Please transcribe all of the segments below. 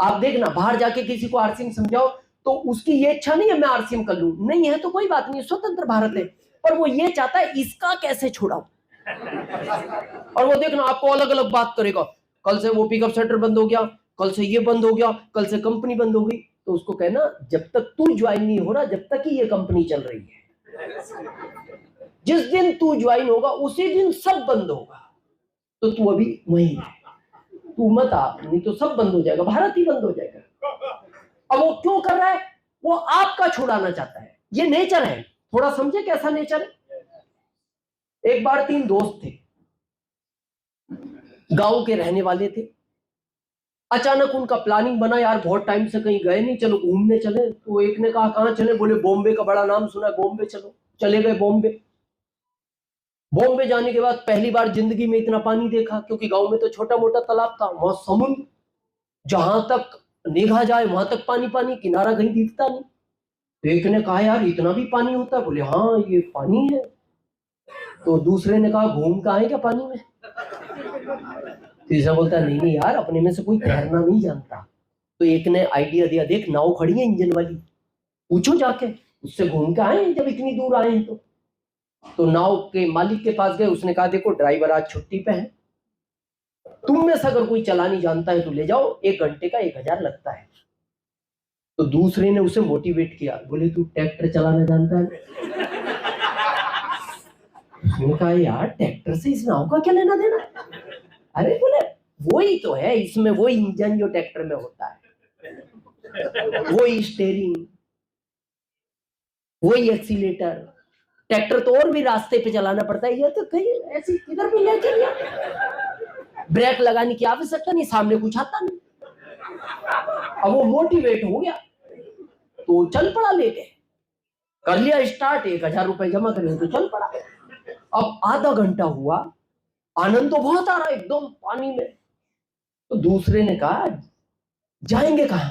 आप देखना, बाहर जाके किसी को आरसीएम समझाओ तो उसकी ये इच्छा नहीं है मैं आरसीएम कर लूं, नहीं है तो कोई बात नहीं, स्वतंत्र भारत है, पर वो ये चाहता है इसका कैसे छुड़ाओ। और वो देखना आपको अलग अलग बात करेगा, कल से वो पिकअप सेंटर बंद हो गया, कल से ये बंद हो गया, कल से कंपनी बंद हो गई। तो उसको कहना जब तक तू ज्वाइन नहीं हो रहा जब तक ही ये कंपनी चल रही है, जिस दिन तू ज्वाइन होगा उसी दिन सब बंद होगा, तो तू अभी वहीं है, तू मत आ, नहीं तो सब बंद हो जाएगा, भारत ही बंद हो जाएगा। अब वो क्यों कर रहा है? वो आपका छुड़ाना चाहता है, ये नेचर है। थोड़ा समझे कैसा नेचर है। एक बार 3 दोस्त थे, गांव के रहने वाले थे। अचानक उनका प्लानिंग बना, यार बहुत टाइम से कहीं गए नहीं, चलो घूमने चले। तो एक ने कहा कहां चले? बोले बॉम्बे का बड़ा नाम सुना है, बॉम्बे चलो। चले गए बॉम्बे। बॉम्बे जाने के बाद पहली बार जिंदगी में इतना पानी देखा, क्योंकि गांव में तो छोटा मोटा तालाब था, वहां समुद्र जहां तक निगाह जाए वहां तक पानी पानी, किनारा कहीं दिखता नहीं। तो एक ने कहा यार इतना भी पानी होता है? बोले हाँ ये पानी है। तो दूसरे ने कहा घूम का आए क्या पानी में? तीसरा बोलता नहीं नहीं यार अपने में से कोई तैरना नहीं जानता। तो एक ने आइडिया दिया, देख नाव खड़ी है इंजन वाली, पूछो जाके उससे घूम के आए जब इतनी दूर आए हैं। तो नाव के मालिक के पास गए, उसने कहा देखो ड्राइवर आज छुट्टी पे है, तुम में से अगर कोई चलानी जानता है तो ले जाओ, 1 घंटे का 1000 लगता है। तो दूसरे ने उसे मोटिवेट किया, बोले तू ट्रैक्टर चलाना जानता है? उसने कहा यार ट्रैक्टर से इस नाव का क्या लेना देना? अरे बोले वही तो है, इसमें वही इंजन जो ट्रैक्टर में होता है, वही स्टीयरिंग, वही एक्सीलेटर। ट्रैक्टर तो और भी रास्ते पे चलाना पड़ता है, ये तो कहीं ऐसी किधर भी ले चलिए, ब्रेक लगाने की आवश्यकता नहीं, सामने कुछ आता नहीं। अब वो मोटिवेट हो गया तो चल पड़ा, लेके कर लिया स्टार्ट, 1000 रुपए जमा करे तो चल पड़ा। अब आधा घंटा हुआ, आनंद तो बहुत आ रहा है एकदम पानी में। तो दूसरे ने कहा जाएंगे कहां,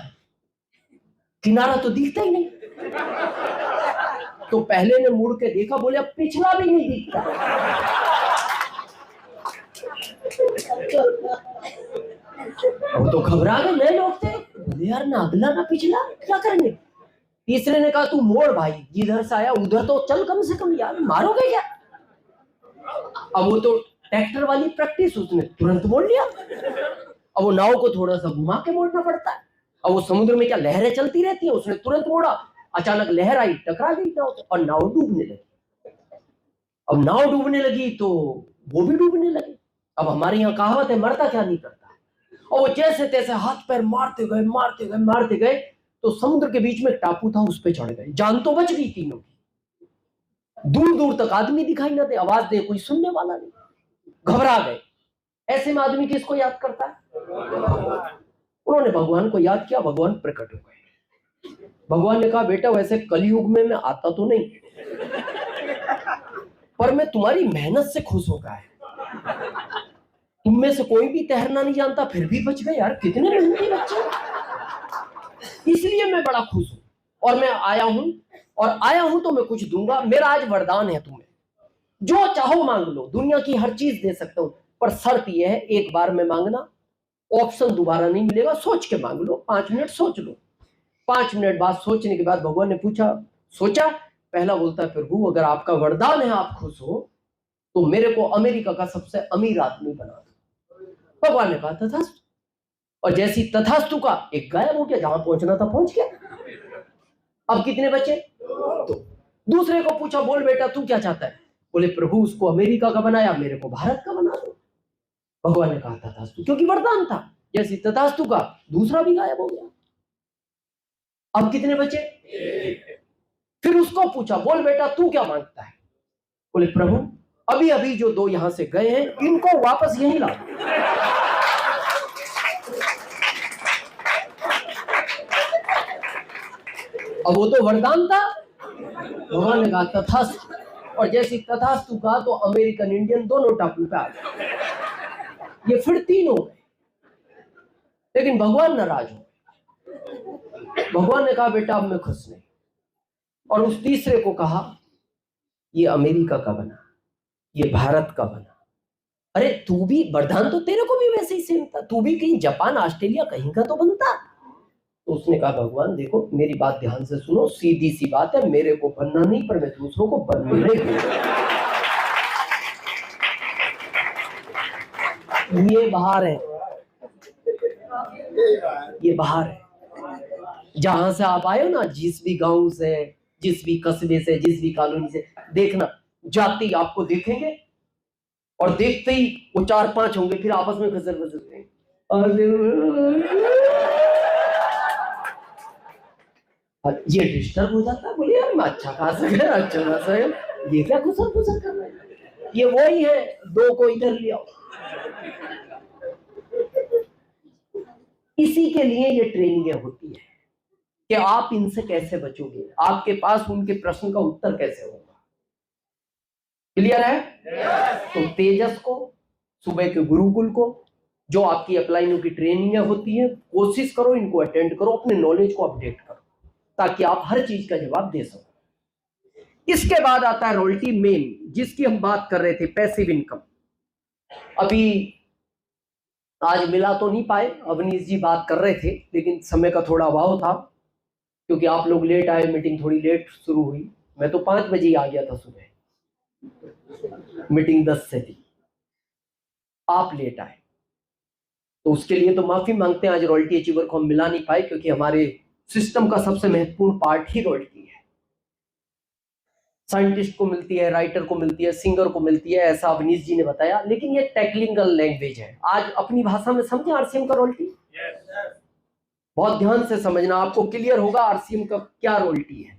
किनारा तो दिखता ही नहीं। तो पहले ने मुड़ के देखा, बोले अब पिछला भी नहीं दिखता। अब तो घबरा गए, नए लोग थे, बोले यार ना अगला ना पिछला, क्या करेंगे? तीसरे ने कहा तू मोड़ भाई, जिधर से आया उधर तो चल कम से कम, यार मारोगे क्या? अब वो तो ट्रैक्टर वाली प्रैक्टिस, उसने तुरंत मोड़ लिया। अब वो नाव को थोड़ा सा घुमा के मोड़ना पड़ता है। अब वो समुद्र में क्या लहरें चलती रहती है, उसने तुरंत मोड़ा, अचानक लहर आई, टकरा गई नाव और नाव डूबने लगी। अब नाव डूबने लगी तो वो भी डूबने लगे। अब हमारे यहाँ कहावत है मरता क्या नहीं करता, और वो जैसे तैसे हाथ पैर मारते गए मारते गए मारते गए, तो समुद्र के बीच में टापू था, उस पर चढ़ गए। जान तो बच गई तीनों की, दूर दूर तक आदमी दिखाई ना दे, आवाज दे कोई सुनने वाला नहीं, घबरा गए। ऐसे में आदमी किसको याद करता है? उन्होंने भगवान को याद किया, भगवान प्रकट हो गए। भगवान ने कहा बेटा वैसे कलयुग में मैं आता तो नहीं, पर मैं तुम्हारी मेहनत से खुश हो गया है। तुम में से कोई भी तैरना नहीं जानता फिर भी बच गए, यार कितने मेहनती बच्चे, इसलिए मैं बड़ा खुश हूं। और मैं आया हूं तो मैं कुछ दूंगा, मेरा आज वरदान है तुम्हें, जो चाहो मांग लो, दुनिया की हर चीज दे सकता हूं, पर शर्त यह है एक बार में मांगना, ऑप्शन दोबारा नहीं मिलेगा, सोच के मांग लो, 5 मिनट सोच लो। 5 मिनट बाद सोचने के बाद भगवान ने पूछा, सोचा? पहला बोलता है प्रभु अगर आपका वरदान है आप खुश हो तो मेरे को अमेरिका का सबसे अमीर आदमी बना दो। भगवान ने कहा तथास्तु, और जैसी तथास्तु का एक गायब हो गया, जहां पहुंचना था पहुंच गया। अब कितने बचे? तो दूसरे को पूछा बोल बेटा तू क्या चाहता है? बोले प्रभु उसको अमेरिका का बनाया, मेरे को भारत का बना दो। भगवान ने कहा तथास्तु, क्योंकि वरदान था। जैसी तथास्तु का दूसरा भी गायब हो गया। अब कितने बचे? फिर उसको पूछा बोल बेटा तू क्या मांगता है? बोले प्रभु अभी अभी जो 2 यहां से गए हैं इनको वापस यहीं ला। अब वो तो वरदान था। भगवान ने कहा तथास्तु, और जैसी तथास्तु का तो अमेरिकन इंडियन दोनों टापू पे आ गए। ये फिर 3 हो गए, लेकिन भगवान नाराज हो। भगवान ने कहा बेटा अब मैं खुश नहीं, और उस तीसरे को कहा ये अमेरिका का बना, ये भारत का बना। अरे तू भी, वरदान तो तेरे को भी वैसे ही सेम था, तू भी कहीं जापान ऑस्ट्रेलिया कहीं का तो बनता। तो उसने कहा भगवान देखो मेरी बात ध्यान से सुनो, सीधी सी बात है, मेरे को बनना नहीं पर मैं दूसरों को बनने ये बाहर है, ये बाहर है। जहां से आप आए हो ना, जिस भी गांव से, जिस भी कस्बे से, जिस भी कॉलोनी से, देखना जाते ही आपको देखेंगे और देखते ही वो 4-5 होंगे, फिर आपस में खसर खसर ये डिस्टर्ब हो जाता है। बोले यार मैं अच्छा खासा है, अच्छा खासा है, ये क्या खुसर खुसर कर रहे हैं, ये वही है, दो को इधर ले आओ। इसी के लिए ये ट्रेनिंग होती है कि आप इनसे कैसे बचोगे, आपके पास उनके प्रश्न का उत्तर कैसे होगा। क्लियर है? तो तेजस को, सुबह के गुरुकुल को, जो आपकी अपलाइनों की ट्रेनिंग होती है, कोशिश करो इनको अटेंड करो, अपने नॉलेज को अपडेट करो ताकि आप हर चीज का जवाब दे सको। इसके बाद आता है रॉयल्टी मेन, जिसकी हम बात कर रहे थे, पैसिव इनकम। अभी आज मिला तो नहीं पाए, अवनीश जी बात कर रहे थे, लेकिन समय का थोड़ा अभाव था क्योंकि आप लोग लेट आए, मीटिंग थोड़ी लेट शुरू हुई। मैं तो 5 बजे ही आ गया था सुबह, मीटिंग 10 से थी, आप लेट आए, तो उसके लिए तो माफी मांगते हैं। आज रॉयल्टी अचीवर को हम मिला नहीं पाए क्योंकि हमारे सिस्टम का सबसे महत्वपूर्ण पार्ट ही रॉयल्टी है। साइंटिस्ट को मिलती है, राइटर को मिलती है, सिंगर को मिलती है, ऐसा अवनीश जी ने बताया, लेकिन ये टेक्निकल लैंग्वेज है। आज अपनी भाषा में समझे आरसीएम का रॉयल्टी, बहुत ध्यान से समझना, आपको क्लियर होगा आरसीएम का क्या रॉयल्टी है।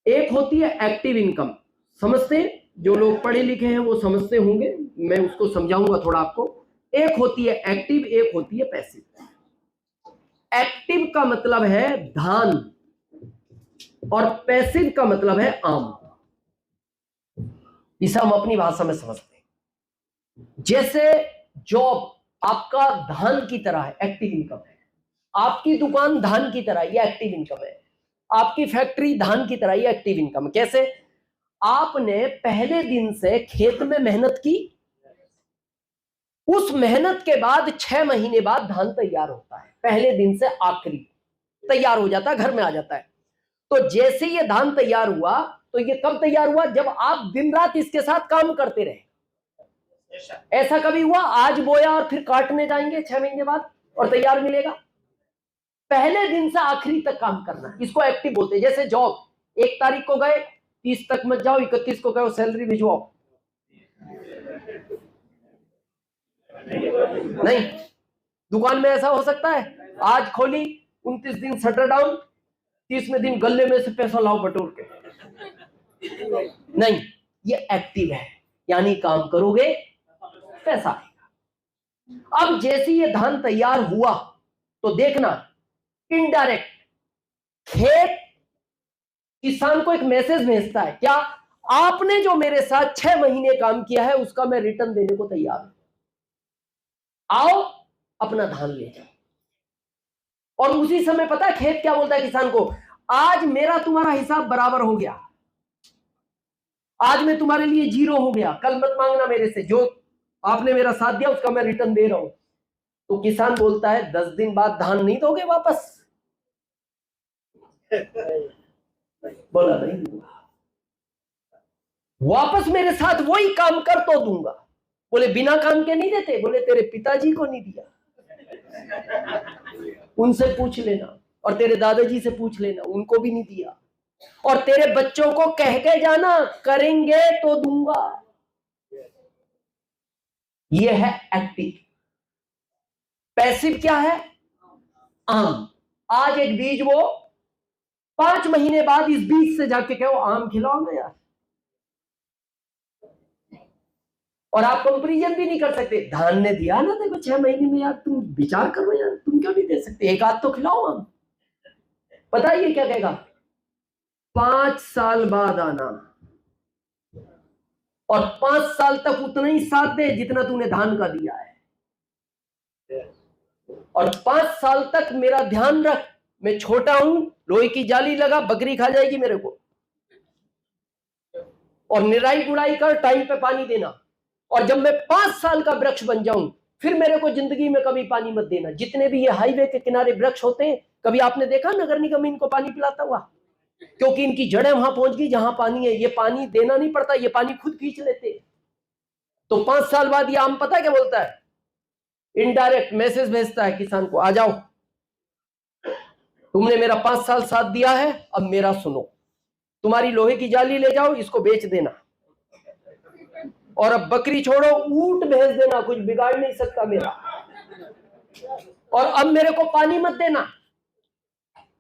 एक होती है एक्टिव इनकम, समझते हैं, जो लोग पढ़े लिखे हैं वो समझते होंगे, मैं उसको समझाऊंगा थोड़ा आपको। एक होती है एक्टिव, एक होती है पैसिव। एक्टिव का मतलब है धान और पैसिव का मतलब है आम। इसे हम अपनी भाषा में समझते हैं। जैसे जॉब आपका धान की तरह है, एक्टिव इनकम है। आपकी दुकान धान की तरह, ये एक्टिव इनकम है। आपकी फैक्ट्री धान की तरह, ये एक्टिव इनकम। कैसे? आपने पहले दिन से खेत में मेहनत की, उस मेहनत के बाद 6 महीने बाद धान तैयार होता है, पहले दिन से आखिरी तैयार हो जाता है, घर में आ जाता है। तो जैसे ये धान तैयार हुआ, तो ये कब तैयार हुआ? जब आप दिन रात इसके साथ काम करते रहे। ऐसा कभी हुआ आज बोया और फिर काटने जाएंगे 6 महीने बाद और तैयार मिलेगा? पहले दिन से आखिरी तक काम करना, इसको एक्टिव बोलते हैं। जैसे जॉब, 1 तारीख को गए, 30 तक मत जाओ, 31 को गए सैलरी भिजवाओ, नहीं। दुकान में ऐसा हो सकता है, आज खोली, 29 दिन शटर डाउन, 30वें दिन गले में से पैसा लाओ बटोर के, नहीं। ये एक्टिव है, यानी काम करोगे पैसा आएगा। अब जैसे ये धान तैयार हुआ तो देखना, इनडायरेक्ट खेत किसान को एक मैसेज भेजता है, क्या? आपने जो मेरे साथ 6 महीने काम किया है उसका मैं रिटर्न देने को तैयार हूं, आओ अपना धान ले जाओ। और उसी समय पता है खेत क्या बोलता है किसान को? आज मेरा तुम्हारा हिसाब बराबर हो गया, आज मैं तुम्हारे लिए 0 हो गया, कल मत मांगना मेरे से, जो आपने मेरा साथ दिया उसका मैं रिटर्न दे रहा हूं। तो किसान बोलता है 10 दिन बाद धान नहीं दोगे वापस? बोला नहीं दूंगा, वापस मेरे साथ वही काम कर तो दूंगा। बोले बिना काम के नहीं देते? बोले तेरे पिताजी को नहीं दिया, उनसे पूछ लेना, और तेरे दादाजी से पूछ लेना, उनको भी नहीं दिया, और तेरे बच्चों को कह के जाना करेंगे तो दूंगा। ये है एक्टिव। पैसिव क्या है? आम। आज एक बीज वो, 5 महीने बाद इस बीज से जाके कहो आम खिलाओ ना यार, और आप कंपेरिजन भी नहीं कर सकते। धान ने दिया ना देखो 6 महीने में, यार तुम विचार करो यार, तुम क्यों नहीं दे सकते? एक आध तो खिलाओ आम। पता है ये क्या कहेगा? 5 साल बाद आना, और 5 साल तक उतना ही साथ दे जितना तूने धान का दिया है, और 5 साल तक मेरा ध्यान रख, मैं छोटा हूं, लोहे की जाली लगा, बकरी खा जाएगी मेरे को, और निराई गुड़ाई कर, टाइम पे पानी देना, और जब मैं 5 साल का वृक्ष बन जाऊं फिर मेरे को जिंदगी में कभी पानी मत देना। जितने भी ये हाईवे के किनारे वृक्ष होते हैं, कभी आपने देखा नगर निगम इनको पानी पिलाता हुआ? क्योंकि इनकी जड़ें वहां पहुंच गई जहां पानी है। ये पानी देना नहीं पड़ता, ये पानी खुद खींच लेते। तो 5 साल बाद ये आम पता क्या बोलता है? इनडायरेक्ट मैसेज भेजता है किसान को, आ जाओ, तुमने मेरा 5 साल साथ दिया है, अब मेरा सुनो, तुम्हारी लोहे की जाली ले जाओ, इसको बेच देना, और अब बकरी छोड़ो, ऊंट भेज देना, कुछ बिगाड़ नहीं सकता मेरा, और अब मेरे को पानी मत देना,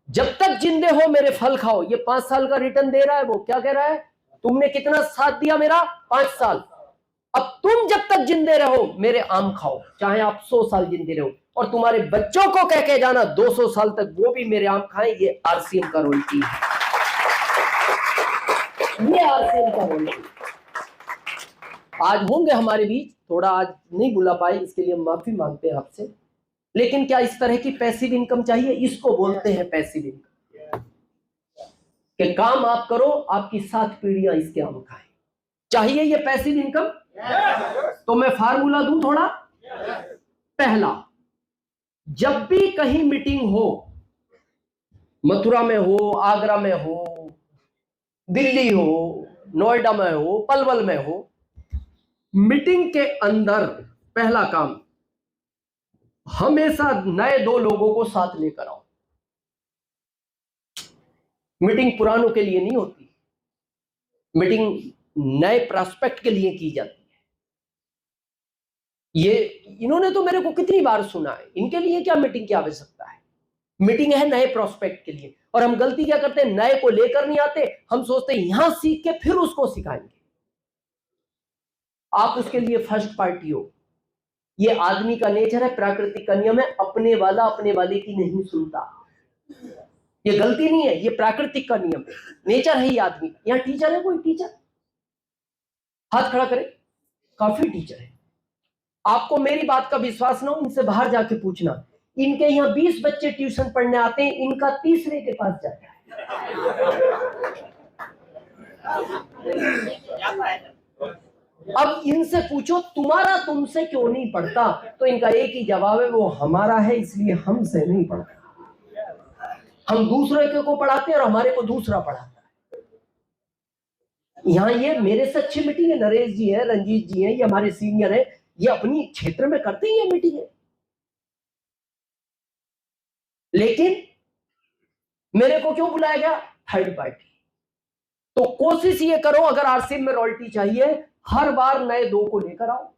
जब तक जिंदे हो मेरे फल खाओ। ये 5 साल का रिटर्न दे रहा है। वो क्या कह रहा है? तुमने कितना साथ दिया मेरा? 5 साल। अब तुम जब तक जिंदे रहो मेरे आम खाओ, चाहे आप 100 साल जिंदे रहो, और तुम्हारे बच्चों को कह के जाना 200 साल तक वो भी मेरे आम खाएं। ये आरसीएम का रॉयल्टी है, ये आरसीएम का रॉयल्टी। आज होंगे हमारे बीच, थोड़ा आज नहीं बुला पाए, इसके लिए हम माफी मांगते हैं आपसे। लेकिन क्या इस तरह की पैसिव इनकम चाहिए? इसको बोलते हैं पैसिव इनकम, कि काम आप करो, आपकी 7 पीढ़ियां इसके आम खाएं। चाहिए ये पैसिव इनकम? तो मैं फार्मूला दूं थोड़ा। पहला, जब भी कहीं मीटिंग हो, मथुरा में हो, आगरा में हो, दिल्ली हो, नोएडा में हो, पलवल में हो, मीटिंग के अंदर पहला काम, हमेशा नए 2 लोगों को साथ लेकर आओ। मीटिंग पुरानों के लिए नहीं होती, मीटिंग नए प्रोस्पेक्ट के लिए की जाती है। ये इन्होंने तो मेरे को कितनी बार सुना है, इनके लिए क्या मीटिंग की आवश्यकता है? मीटिंग है नए प्रोस्पेक्ट के लिए। और हम गलती क्या करते हैं? नए को लेकर नहीं आते, हम सोचते हैं यहां सीख के फिर उसको सिखाएंगे। आप उसके लिए फर्स्ट पार्टी हो। ये आदमी का नेचर है, प्राकृतिक का नियम है, अपने वाला अपने वाले की नहीं सुनता। ये गलती नहीं है, ये प्राकृतिक का नियम है, नेचर है ये आदमी का। यहाँ टीचर है कोई? टीचर हाथ खड़ा करे। काफी टीचर है। आपको मेरी बात का विश्वास ना हो, इनसे बाहर जाके पूछना। इनके यहाँ 20 बच्चे ट्यूशन पढ़ने आते हैं, इनका तीसरे के पास जाता है। अब इनसे पूछो तुम्हारा तुमसे क्यों नहीं पढ़ता, तो इनका एक ही जवाब है, वो हमारा है इसलिए हमसे नहीं पढ़ता। हम दूसरे को पढ़ाते हैं और हमारे को दूसरा पढ़ाता है। यहाँ ये मेरे से अच्छी मीटिंग है, नरेश जी है, रंजीत जी है, ये हमारे सीनियर है, ये अपनी क्षेत्र में करते ही ये मीटिंग है। लेकिन मेरे को क्यों बुलाया गया? Third party. तो कोशिश ये करो, अगर आरसीएम में रॉयल्टी चाहिए, हर बार नए 2 को लेकर आओ।